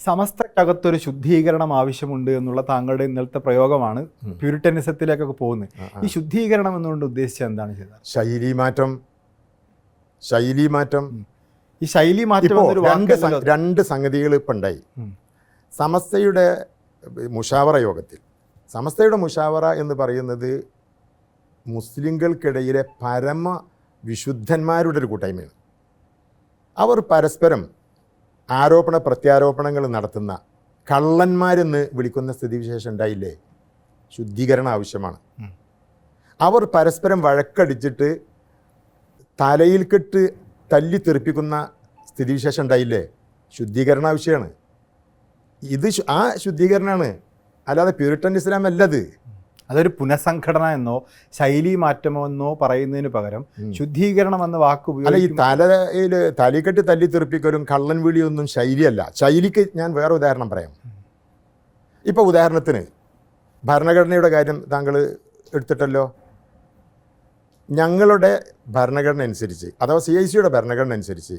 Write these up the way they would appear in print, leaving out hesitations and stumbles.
സമസ്തക്കകത്തൊരു ശുദ്ധീകരണം ആവശ്യമുണ്ട് എന്നുള്ള താങ്കളുടെ ഇന്നലത്തെ പ്രയോഗമാണ് പ്യൂരിറ്റനിസത്തിലേക്കൊക്കെ പോകുന്നത്. ഈ ശുദ്ധീകരണം എന്നുകൊണ്ട് ഉദ്ദേശിച്ചത് എന്താണ് ചെയ്തത്? ശൈലി മാറ്റം. ഈ ശൈലി മാറ്റം രണ്ട് സംഗതികൾ ഇപ്പം ഉണ്ടായി. സമസ്തയുടെ മുഷാവറ യോഗത്തിൽ, സമസ്തയുടെ മുഷാവറ എന്ന് പറയുന്നത് മുസ്ലിങ്ങൾക്കിടയിലെ പരമ വിശുദ്ധന്മാരുടെ ഒരു കൂട്ടായ്മയാണ്. അവർ പരസ്പരം ആരോപണ പ്രത്യാരോപണങ്ങൾ നടത്തുന്ന കള്ളന്മാരെന്ന് വിളിക്കുന്ന സ്ഥിതിവിശേഷം ഉണ്ടായില്ലേ? ശുദ്ധീകരണം ആവശ്യമാണ്. അവർ പരസ്പരം വഴക്കടിച്ചിട്ട് തലയിൽ കെട്ട് തല്ലി തെറിപ്പിക്കുന്ന സ്ഥിതിവിശേഷം ഉണ്ടായില്ലേ? ശുദ്ധീകരണം ആവശ്യമാണ്. ഇത് ആ ശുദ്ധീകരണമാണ്, അല്ലാതെ പ്യൂരിറ്റൻ ഇസ്ലാം അല്ലത്. അതൊരു പുനഃസംഘടന എന്നോ ശൈലി മാറ്റമോ എന്നോ പറയുന്നതിന് പകരം ശുദ്ധീകരണം എന്ന വാക്ക് അല്ല. ഈ തലക്കെട്ട് തല്ലി തെറിപ്പിക്കലും കള്ളൻ വിളിയൊന്നും ശൈലിയല്ല. ശൈലിക്ക് ഞാൻ വേറെ ഉദാഹരണം പറയാം. ഇപ്പോൾ ഉദാഹരണത്തിന് ഭരണഘടനയുടെ കാര്യം താങ്കൾ എടുത്തിട്ടല്ലോ. ഞങ്ങളുടെ ഭരണഘടന അനുസരിച്ച്, അഥവാ CIC-യുടെ ഭരണഘടന അനുസരിച്ച്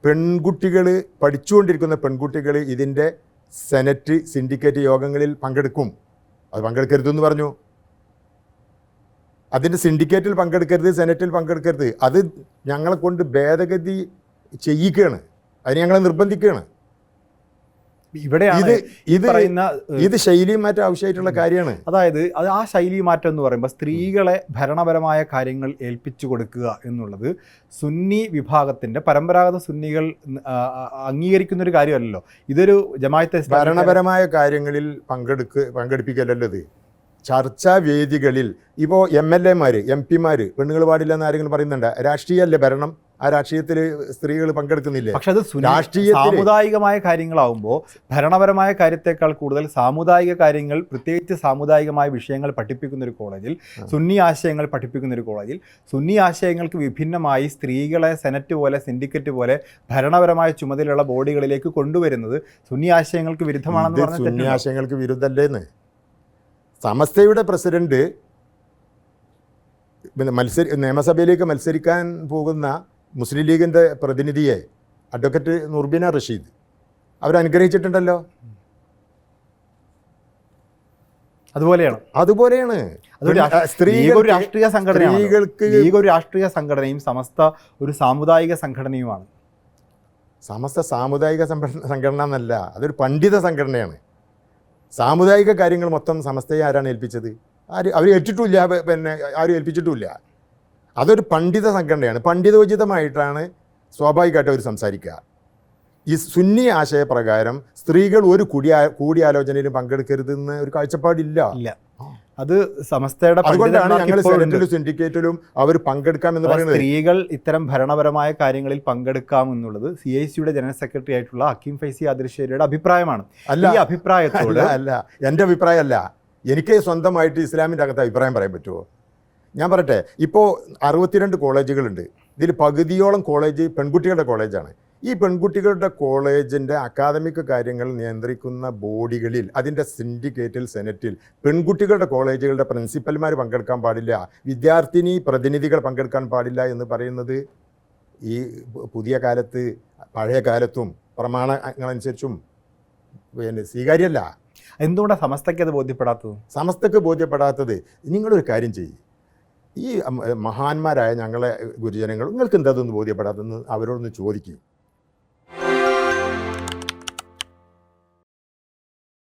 പെൺകുട്ടികൾ, പഠിച്ചുകൊണ്ടിരിക്കുന്ന പെൺകുട്ടികൾ ഇതിൻ്റെ സെനറ്റ്, സിൻഡിക്കേറ്റ് യോഗങ്ങളിൽ പങ്കെടുക്കും. അത് പങ്കെടുക്കരുതെന്ന് പറഞ്ഞു. അതിൻ്റെ സിൻഡിക്കേറ്റിൽ പങ്കെടുക്കരുത്, സെനറ്റിൽ പങ്കെടുക്കരുത്. അത് ഞങ്ങളെ കൊണ്ട് ഭേദഗതി ചെയ്യിക്കുകയാണ്, അതിന് ഞങ്ങളെ നിർബന്ധിക്കുകയാണ്. ഇവിടെയാണ് ഇത് ശൈലി മാറ്റം ആവശ്യമായിട്ടുള്ള കാര്യമാണ്. അതായത് ആ ശൈലി മാറ്റം എന്ന് പറയുമ്പോൾ സ്ത്രീകളെ ഭരണപരമായ കാര്യങ്ങൾ ഏൽപ്പിച്ചു കൊടുക്കുക എന്നുള്ളത് സുന്നി വിഭാഗത്തിൻ്റെ, പരമ്പരാഗത സുന്നികൾ അംഗീകരിക്കുന്നൊരു കാര്യമല്ലല്ലോ. ഇതൊരു ജമാഅത്തെ ഭരണപരമായ കാര്യങ്ങളിൽ പങ്കെടുപ്പിക്കലല്ലോ ഇത്. ചർച്ചാ വേദികളിൽ ഇപ്പോൾ MLA-മാർ, MP-മാർ പെണ്ണുങ്ങൾ പാടില്ലെന്ന് ആരെങ്കിലും പറയുന്നുണ്ട്? രാഷ്ട്രീയമല്ലേ ഭരണം, ആ രാഷ്ട്രീയത്തിൽ സ്ത്രീകൾ പങ്കെടുക്കുന്നില്ലേ? പക്ഷെ അത് സാമുദായികമായ കാര്യങ്ങളാവുമ്പോൾ ഭരണപരമായ കാര്യത്തെക്കാൾ കൂടുതൽ സാമുദായിക കാര്യങ്ങൾ, പ്രത്യേകിച്ച് സാമുദായികമായ വിഷയങ്ങൾ പഠിപ്പിക്കുന്ന ഒരു കോളേജിൽ, സുന്നി ആശയങ്ങൾ പഠിപ്പിക്കുന്ന ഒരു കോളേജിൽ, സുന്നി ആശയങ്ങൾക്ക് വിഭിന്നമായി സ്ത്രീകളെ സെനറ്റ് പോലെ, സിൻഡിക്കേറ്റ് പോലെ ഭരണപരമായ ചുമതലയുള്ള ബോഡികളിലേക്ക് കൊണ്ടുവരുന്നത് സുന്നി ആശയങ്ങൾക്ക് വിരുദ്ധമാണെന്ന് പറഞ്ഞാൽ സുന്നി ആശയങ്ങൾക്ക് വിരുദ്ധല്ലേന്ന്. സമസ്തയുടെ പ്രസിഡന്റ് നിയമസഭയിലേക്ക് മത്സരിക്കാൻ പോകുന്ന മുസ്ലിം ലീഗിൻ്റെ പ്രതിനിധിയെ അഡ്വക്കേറ്റ് നുർബിന റഷീദ് അവരനുഗ്രഹിച്ചിട്ടുണ്ടല്ലോ. അതുപോലെയാണ് രാഷ്ട്രീയ സംഘടനയും സമസ്ത ഒരു സാമുദായിക സംഘടനയുമാണ്. സമസ്ത സാമുദായിക സംഘടന എന്നല്ല, അതൊരു പണ്ഡിത സംഘടനയാണ്. സാമുദായിക കാര്യങ്ങൾ മൊത്തം സമസ്തയെ ആരാണ് ഏൽപ്പിച്ചത്? അവർ ഏറ്റിട്ടുമില്ല, ആരും ഏൽപ്പിച്ചിട്ടുമില്ല. അതൊരു പണ്ഡിത സംഘടനയാണ്. പണ്ഡിതോചിതമായിട്ടാണ് സ്വാഭാവികമായിട്ട് അവർ സംസാരിക്കുക. ഈ സുന്നി ആശയപ്രകാരം സ്ത്രീകൾ ഒരു കൂടിയാലോചനയിലും പങ്കെടുക്കരുതെന്ന് ഒരു കാഴ്ചപ്പാടില്ല. അത് സമസ്തയുടെ, അതുകൊണ്ടാണ് ഞങ്ങൾ സെനറ്റിലും സിൻഡിക്കേറ്റിലും അവർ പങ്കെടുക്കാമെന്ന് പറയുന്നത്. സ്ത്രീകൾ ഇത്തരം ഭരണപരമായ കാര്യങ്ങളിൽ പങ്കെടുക്കാമെന്നുള്ളത് CIC-യുടെ ജനറൽ സെക്രട്ടറി ആയിട്ടുള്ള ഹക്കീം ഫൈസി ആദിർശേരിയുടെ അഭിപ്രായമാണ്. ഈ അഭിപ്രായത്തോട് അല്ല, എൻ്റെ അഭിപ്രായമല്ല. എനിക്ക് സ്വന്തമായിട്ട് ഇസ്ലാമിൻ്റെ അകത്ത് അഭിപ്രായം പറയാൻ പറ്റുമോ? ഞാൻ പറയട്ടെ. ഇപ്പോൾ 62 കോളേജുകളുണ്ട്. ഇതിൽ പകുതിയോളം കോളേജ് പെൺകുട്ടികളുടെ കോളേജാണ്. ഈ പെൺകുട്ടികളുടെ കോളേജിൻ്റെ അക്കാദമിക് കാര്യങ്ങൾ നിയന്ത്രിക്കുന്ന ബോഡികളിൽ, അതിൻ്റെ സിൻഡിക്കേറ്റിൽ, സെനറ്റിൽ പെൺകുട്ടികളുടെ കോളേജുകളുടെ പ്രിൻസിപ്പൽമാർ പങ്കെടുക്കാൻ പാടില്ല, വിദ്യാർത്ഥിനി പ്രതിനിധികൾ പങ്കെടുക്കാൻ പാടില്ല എന്ന് പറയുന്നത് ഈ പുതിയ കാലത്ത് പഴയ കാലത്തും പ്രമാണങ്ങളനുസരിച്ചും സ്വീകാര്യമല്ല. എന്തുകൊണ്ടാണ് സമസ്തയ്ക്ക് അത് ബോധ്യപ്പെടാത്തത്? സമസ്തക്ക് ബോധ്യപ്പെടാത്തത്, നിങ്ങളൊരു കാര്യം ചെയ്യും, ഈ മഹാന്മാരായ ഞങ്ങളെ ഗുരുജനങ്ങൾ നിങ്ങൾക്ക് എന്താ അതൊന്ന് ബോധ്യപ്പെടാത്തെന്ന് അവരോടൊന്ന് ചോദിക്കും.